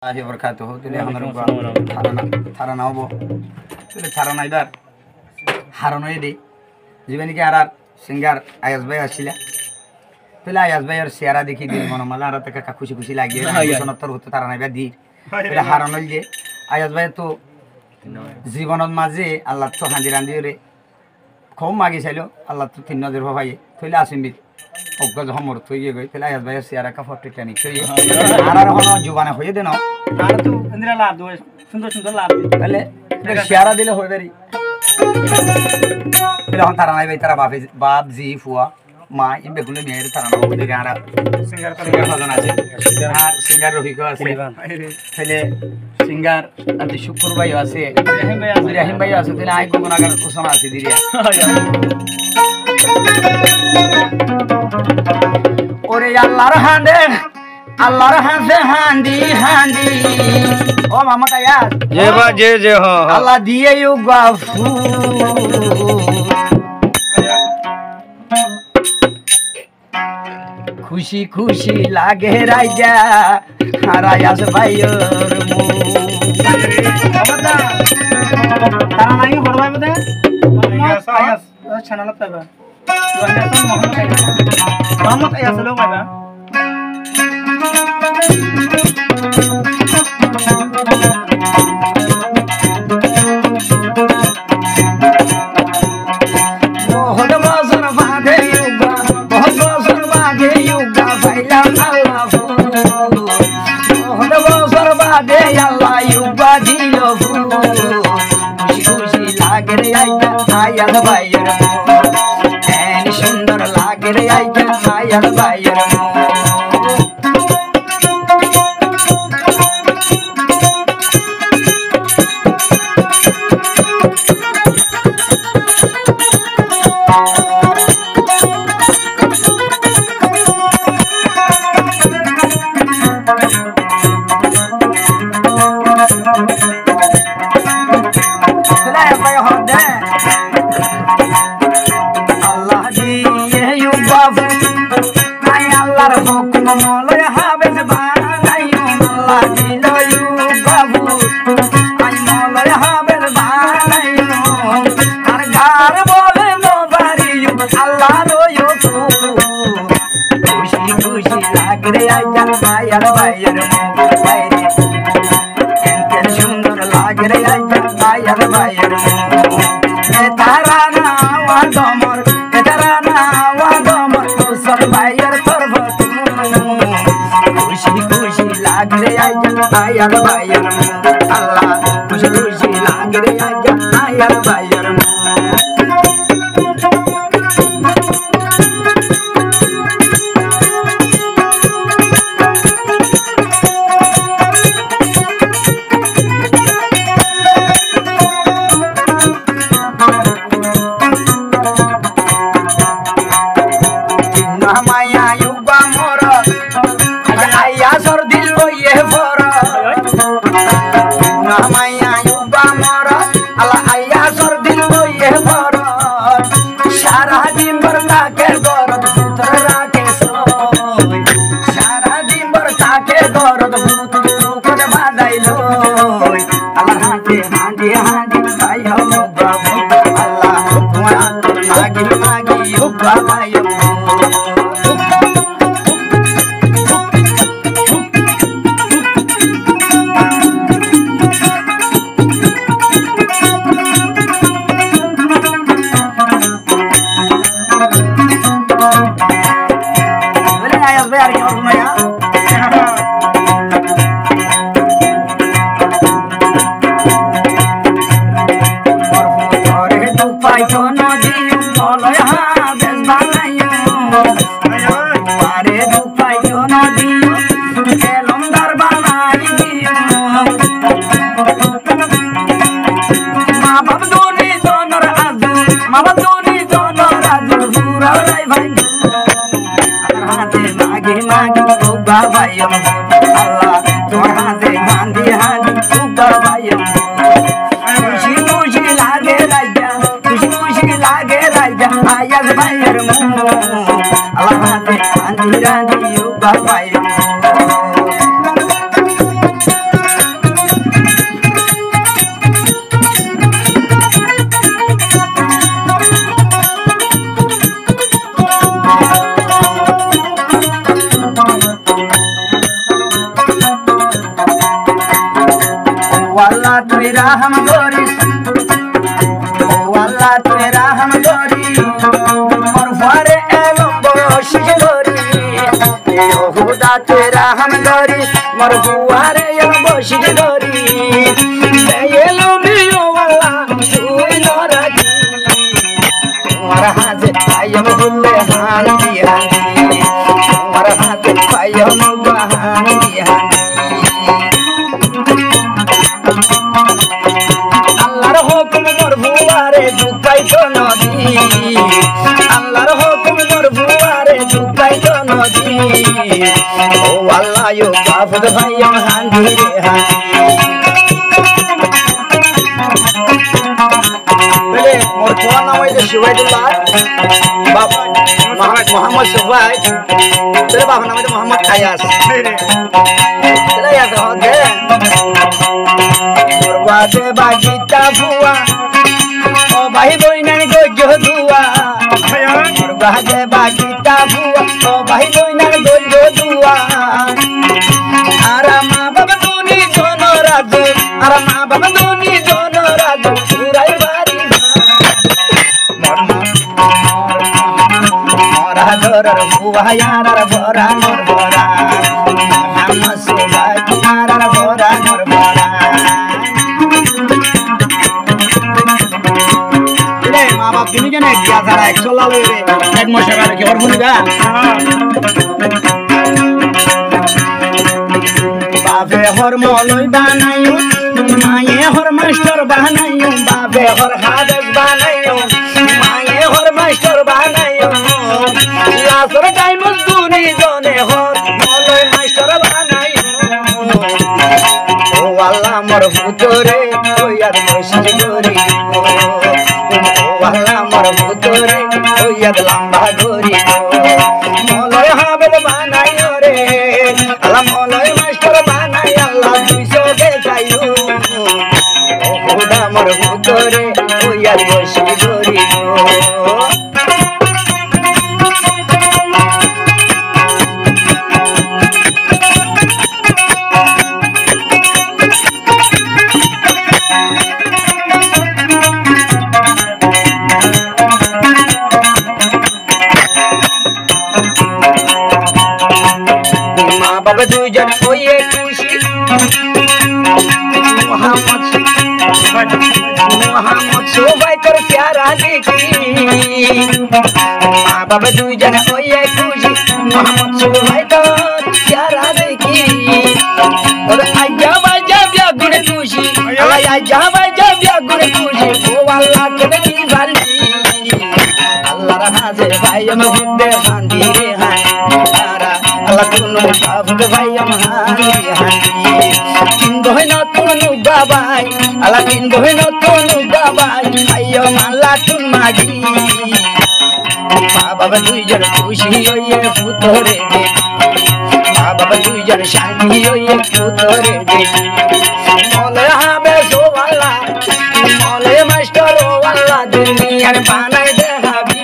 আহি বরকাত হতে আমার থারা নাও তুলে থারা নাইবার হারানোই দে জীবনী কি আর সিঙ্গার আয়াস ভাই আসছিল তুলে আয়াস ভাই আর চেহারা দেখি দিল মনে মালা আর তাকে খুশি খুশি লাগিয়ে সনত্তর হতে তারা নাইবার দি এটা হারানোই যে আয়াস ভাই তো জীবনের মাঝে আল্লাহ তো হাঁদি রান্ধি রে খুব মাগি চাইল আল্লাহ তো তিন নজর ভাই থইলে আসিমবি অজ্ঞ যখন মর থই গিয়ে গই তাহলে আয়াস ভাইয়ের চেহারা কাপড় টেকনিক থইয়ে আর হনো জুবানে হয়ে দেন আর তো ইন্দিরা লাভ দো সুন্দর সুন্দর লাভ তাহলে চেহারা দিলে হয়ে পারি তখন তারা নাই ভাই তারা বাপ জি ফুয়া মা এই বেগুলো নিয়ে তারা নাও দেখে আর সিঙ্গার সাজন আছে আর সিঙ্গার রফিকও আছে তাহলে সিঙ্গার আর শুক্র ভাইও আছে রাহিম ভাইও আছে তাহলে আই কোন আগার কোসনা আছে দিরিয়া ওরে আল্লাহর হাঁসে হান্ডি হান্ডি ও মামা তাইয়ার যে বা যে যে হ আল্লাহ দিয়ে বাফু খুশি খুশি লাগে রাইজা হারায়াস ভাইয়ের তারা নাই বড় ভাই বদে আয়াস চ্যানেল পাবা মোহাম্মদ আয়াস লো পাবা সুন্দর লাগে রে আয়াল ভাইয়ের সুন্দর লাগে রে আয়াল ভাইয়ের তারা নাওয়া গমর তারা নাওয়া গমর সব ভাইয়ের করব খুশি খুশি লাগে রে আয়াল ভাইয়ের আল্লাহ খুশি খুশি লাগে রে আয়াল ভাইয়ের I don't know, ওয়াল্লা তুই রাহম করিস ওয়াল্লা তুই রাহম করিস মোর ঘরে এলম বসি গরি ও খুদা তুই রাহম করিস মোর ঘরে এলম বসি গরি এলো মিও ওয়াল্লা তুই নরাজি তোমার হাতে পাইম বুলে হানি হানি তোমার হাতে পাইম হানি হানি আল্লাহর হুকুম মোর বুয়ারে ঢুকাইতো নদী আল্লাহর হুকুম মোর বুয়ারে ঢুকাইতো নদী ও আল্লাহ ইউ বাফদ ভাইম হানি রে হানি বলে মোর কোন নাম হইছে সুবাইদুল্লাহ বাবা মোহাম্মদ সুবাই তোর বাবা নাম হইছে মোহাম্মদ আয়াস তোরা ইয়াদ হবে মোর বাদে বাগিতা বুয়া ও ভাই বইনার গজ্জ দুয়া মোর বাদে বাগিতা বুয়া ও ভাই বইনার গজ্জ দুয়া আর মা বাবা দুনি জন রাজ আর মা বাবা দুনি জন রাজ সুরাই বাড়ি মোরা ধরার বুয়া ইয়ার ভরা মোর ভরা নাম সুবাই ইয়ার ভরা মোর ভরা রে মা বাপ তুমি কেন দিয়া যারা 100 লাল রে এক মাসে আর কি হরবো নিবা বাপে হর মলই বানাইও মায়ে হর মাস্টার বানাইও বাপে হর হাদেস বানাইও মায়ে হর মাস্টার বানাইও লাসর টাইম দুনি জনে হর মলই মাস্টার বানাইও ও আল্লাহ মোর হুতরে ওয়ার মসজিদ গরি ও আল্লাহ মোর হুতরে ওয়ার লম্বা গরি মলই হাবেদ বানাইও রে আল্লাহ মলই মাস্টার বানাই আল্লাহ দুইশো দেখাইও ও খোদা মোর হুতরে ওয়ার মসজিদ গরি মা বাবা দুইজন হইয়ে খুশি মোহাম্মদ সবাই তোর প্যারা দেখি মা বাবা দুইজন হইয়ে খুশি মোহাম্মদ সবাই তোর প্যারা দেখি ওর আইজা বাইজা বিয়া গুড়ে খুশি আইজা বাইজা বিয়া গুড়ে খুশি ও আল্লাহ কেনে কি বালি আল্লাহর হাজে ভাই আমি হুদে হান্দি রে হাই আল্লাহ তুনু বাবুদ ভাই আমি হান্দি হান্দি তিন বহন তুনু বাবাই আল্লাহ তিন বহন তুনু বাবাই আইও আল্লাহ তুন মাগি মা বাবা দুইজন খুশি হইয়ে পুতরে দে মা বাবা দুইজন শান্তি হইয়ে পুতরে দে মলে হবে সো আল্লাহ মলে মাস্টার ও আল্লাহ দুনিয়ার বানাই দে হাবি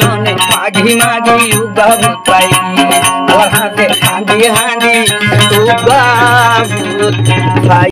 লনে মাগি মাগি উগা ভূত পাই আর হাতে হাঁদি হাঁদি উগা ভূত পাই।